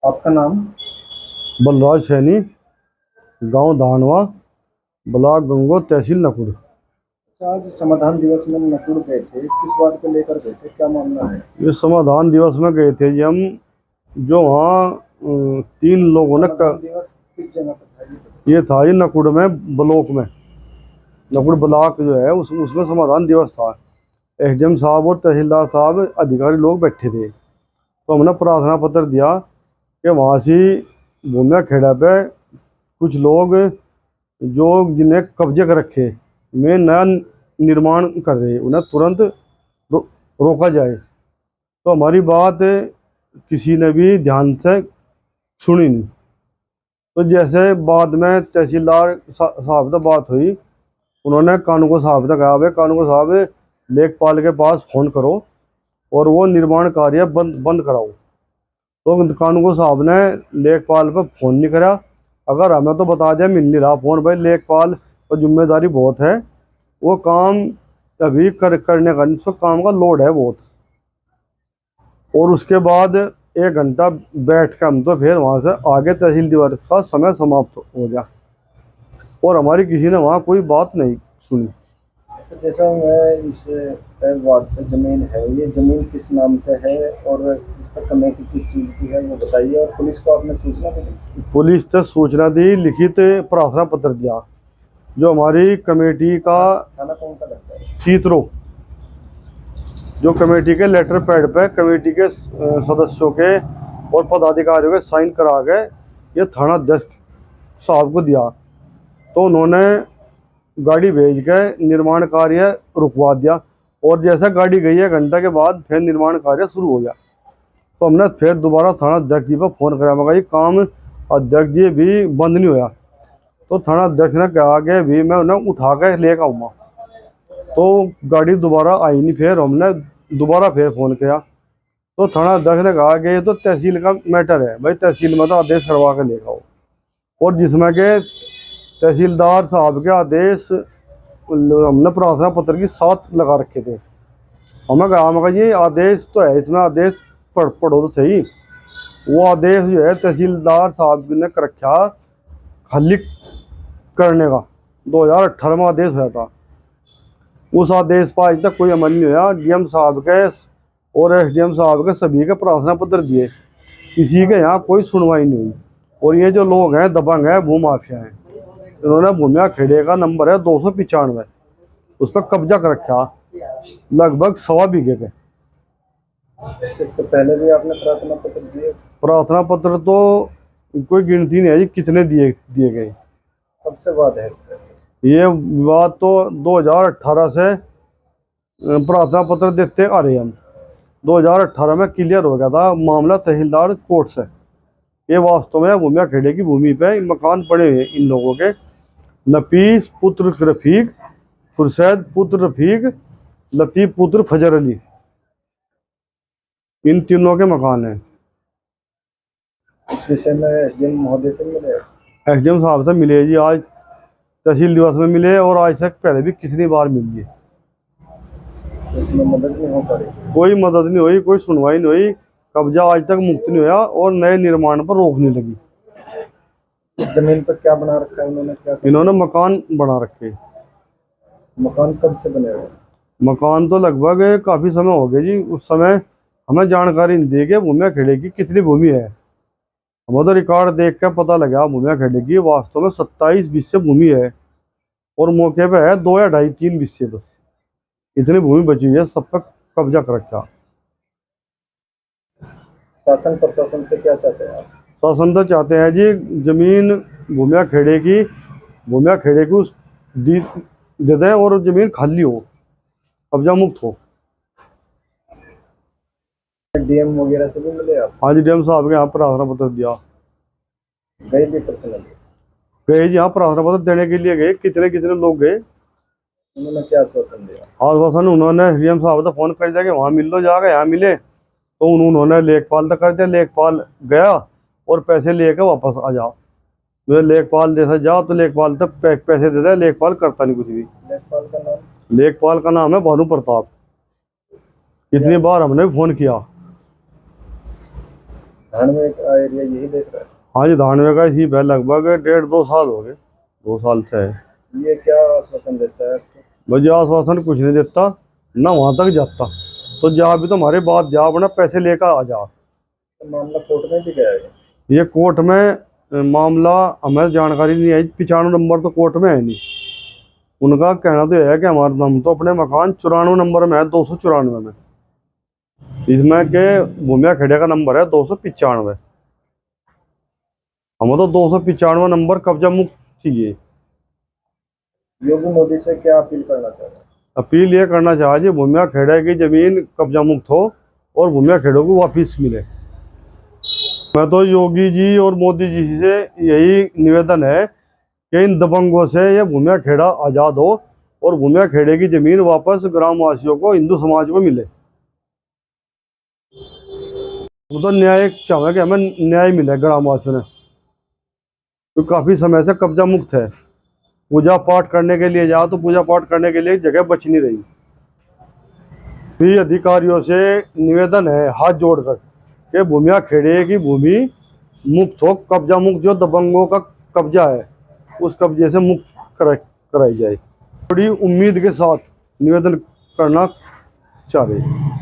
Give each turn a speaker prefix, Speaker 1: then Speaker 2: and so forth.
Speaker 1: आपका नाम?
Speaker 2: बलराज सैनी, गांव धानवा, ब्लॉक गंगो, तहसील नकुड़।
Speaker 1: अच्छा, आज समाधान दिवस में नकुड़ गए थे, किस बात को लेकर गए थे, क्या मामला है?
Speaker 2: ये समाधान दिवस में गए थे जी हम। जो वहाँ 3 लोगों ने
Speaker 1: समाधान दिवस किस जगह पर था
Speaker 2: ये था ये नकुड़ में, ब्लॉक में, नकुड़ ब्लॉक जो है उसमें समाधान दिवस था। एसडीएम साहब और तहसीलदार साहब अधिकारी लोग बैठे थे, तो हमने प्रार्थना पत्र दिया कि वहाँ से भूमिया खेड़ा पे कुछ लोग जो जिन्हें कब्जे कर रखे में नया निर्माण कर रहे, उन्हें तुरंत रोका जाए। तो हमारी बात किसी ने भी ध्यान से सुनी नहीं। तो जैसे बाद में तहसीलदार साहब से बात हुई, उन्होंने कानूको साहब से कहा, भाई कानूको साहब लेखपाल के पास फ़ोन करो और वो निर्माण कार्य बंद कराओ। तो कानूको साहब ने लेखपाल पर फ़ोन नहीं करा। अगर हमें तो बता दिया, मिल नहीं रहा फ़ोन। भाई लेखपाल पर जिम्मेदारी बहुत है, वो काम अभी करने का, इस काम का लोड है बहुत। और उसके बाद 1 घंटा बैठ कर हम तो फिर वहाँ से आगे तहसील दिवस का समय समाप्त हो गया और हमारी किसी ने वहाँ कोई बात नहीं सुनी।
Speaker 1: तो जैसा मैं इस वार्ड पे जमीन है, ये जमीन किस नाम से है और इस पर कमेटी किस चीज़ की है, वो बताइए। और पुलिस को आपने सूचना दी?
Speaker 2: पुलिस से सूचना दी, लिखित प्रार्थना पत्र दिया। जो हमारी कमेटी का
Speaker 1: थाना कौन सा लगता है?
Speaker 2: चित्रो, जो कमेटी के लेटर पैड पे कमेटी के सदस्यों के और पदाधिकारियों के साइन करा के ये थाना अध्यक्ष साहब को दिया, तो उन्होंने गाड़ी भेज के निर्माण कार्य रुकवा दिया। और जैसा गाड़ी गई 1 घंटा के बाद फिर निर्माण कार्य शुरू हो गया। तो हमने फिर दोबारा थाना अध्यक्ष जी पर फ़ोन कराया, मगर ये काम अध्यक्ष जी भी बंद नहीं होया। तो थाना अध्यक्ष ने कहा कि भी मैं उन्हें उठा के लेकर आऊँगा। तो गाड़ी दोबारा आई नहीं। फिर हमने दोबारा फिर फ़ोन किया, तो थाना अध्यक्ष ने कहा कि ये तो तहसील का मैटर है, भाई तहसील में तो आदेश करवा के लेकर आओ। और जिसमें के तहसीलदार साहब के आदेश हमने प्रार्थना पत्र की साथ लगा रखे थे। हमें कहा, मगर ये आदेश तो है, इसमें आदेश पढ़ो तो सही। वो आदेश जो है तहसीलदार साहब ने कर रखा खाली करने का, 2018 में आदेश हुआ था। उस आदेश पर आज तक कोई अमल नहीं हुआ। डीएम साहब के और एसडीएम साहब के सभी के प्रार्थना पत्र दिए, किसी के यहाँ कोई सुनवाई नहीं हुई। और ये जो लोग हैं दबंग हैं, भूमाफिया हैं, इन्होंने भूमिया खेड़े का नंबर है 295, उस पर कब्जा कर रखा लगभग 1.25 बीघे पे।
Speaker 1: इससे पहले भी आपने प्रार्थना पत्र दिए?
Speaker 2: प्रार्थना पत्र तो कोई गिनती नहीं है जी कितने दिए गए।
Speaker 1: कब से बात है इस पर?
Speaker 2: ये विवाद तो 2018 से प्रार्थना पत्र देते आ रहे हैं हम। 2018 में क्लियर हो गया था मामला तहसीलदार कोर्ट से। ये वास्तव में भूमिया खेड़े की भूमि पे मकान पड़े हुए इन लोगों के, नफीस पुत्र रफीक, खुर्शैद पुत्र रफीक, लतीफ़ पुत्र फजर अली, इन तीनों के मकान हैं।
Speaker 1: इस विषय में एसडीएम महोदय से मिले?
Speaker 2: एसडीएम साहब से मिले जी, आज तहसील दिवस में मिले और आज तक पहले भी कितनी बार मिल गए।
Speaker 1: इसमें मदद नहीं हो पा रही?
Speaker 2: कोई मदद नहीं हुई, कोई सुनवाई नहीं हुई, कब्जा आज तक मुक्त नहीं हुआ और नए निर्माण पर रोक नहीं लगी।
Speaker 1: इस जमीन पर क्या बना रखा है इन्होंने? क्या
Speaker 2: इन्होंने मकान बना रखे।
Speaker 1: मकान कब से बने हुए?
Speaker 2: मकान तो लगभग काफ़ी समय हो गया जी। उस समय हमें जानकारी नहीं दी कि भूमिया खेड़े की कितनी भूमि है। हमें तो रिकॉर्ड देख कर पता लगा भूमिया खेड़े की वास्तव में 27 बीघे भूमि है और मौके पे है 2 या 2.5-3 बीघे बस, इतनी भूमि बची हुई है, सब पर कब्जा कर रखा।
Speaker 1: शासन प्रशासन से क्या चाहते हैं आप?
Speaker 2: शासन तो चाहते हैं जी जमीन भूमिया खेड़े को दे दें और जमीन खाली हो, कब्जा मुक्त हो।
Speaker 1: डीएम वगैरह से भी मिले आप?
Speaker 2: हाँ जी, डीएम साहब के यहाँ प्रार्थना पत्र दिया।
Speaker 1: गए भी पर्सनली?
Speaker 2: गए जी, यहाँ प्रार्थना पत्र देने के लिए गए। कितने कितने लोग गए।
Speaker 1: उन्होंने क्या आश्वासन दिया?
Speaker 2: आश्वासन उन्होंने डीएम साहब से फ़ोन कर दिया कि वहाँ मिल लो जाकर, यहाँ मिले तो उन्होंने लेखपाल तक कर दिया। लेखपाल गया और पैसे लेकर वापस आ जा। मैं लेखपाल जैसा जा तो लेखपाल तक पैसे देता है, लेखपाल करता नहीं कुछ भी। लेखपाल का नाम है भानु प्रताप। इतनी बार हमने फोन किया।
Speaker 1: धानवे का एरिया यही देख रहा है?
Speaker 2: हाँ जी, धानवे का इसी है, लगभग 1.5-2 साल हो गए, 2 साल से है।
Speaker 1: ये क्या आश्वासन देता है आपको?
Speaker 2: मुझे आश्वासन कुछ नहीं देता, ना वहां तक जाता। तो जा भी तो हमारे बात जा, अपना पैसे लेकर आ जा।
Speaker 1: तो मामला कोर्ट में भी गया है?
Speaker 2: ये कोर्ट में मामला हमें जानकारी नहीं आई। 95 नंबर तो कोर्ट में है नहीं। उनका कहना तो यह है कि हमारा नाम तो अपने मकान 94 नंबर में है, 294 में। इसमें के भूमिया खेड़े का नंबर है 295। हमें तो 295 नंबर कब्जा मुक्त चाहिए।
Speaker 1: योगी मोदी से क्या अपील करना चाहते हैं?
Speaker 2: अपील ये करना चाहिए भूमिया खेड़े की जमीन कब्जा मुक्त हो और भूमिया खेड़ों को वापिस मिले। मैं तो योगी जी और मोदी जी से यही निवेदन है कि इन दबंगों से ये भूमिया खेड़ा आज़ाद हो और भूमिया खेड़े की जमीन वापस ग्रामवासियों को, हिंदू समाज को मिले। वो तो न्याय चाहे कि हमें न्याय मिले ग्रामवासियों ने, तो काफ़ी समय से कब्जा मुक्त है। पूजा पाठ करने के लिए जाओ तो पूजा पाठ करने के लिए जगह बच नहीं रही। भी अधिकारियों से निवेदन है हाथ जोड़कर कि भूमिया खेड़े की भूमि मुक्त हो, कब्जा मुक्त, जो दबंगों का कब्जा है उस कब्जे से मुक्त कराई जाए। बड़ी उम्मीद के साथ निवेदन करना चाह रहे हैं।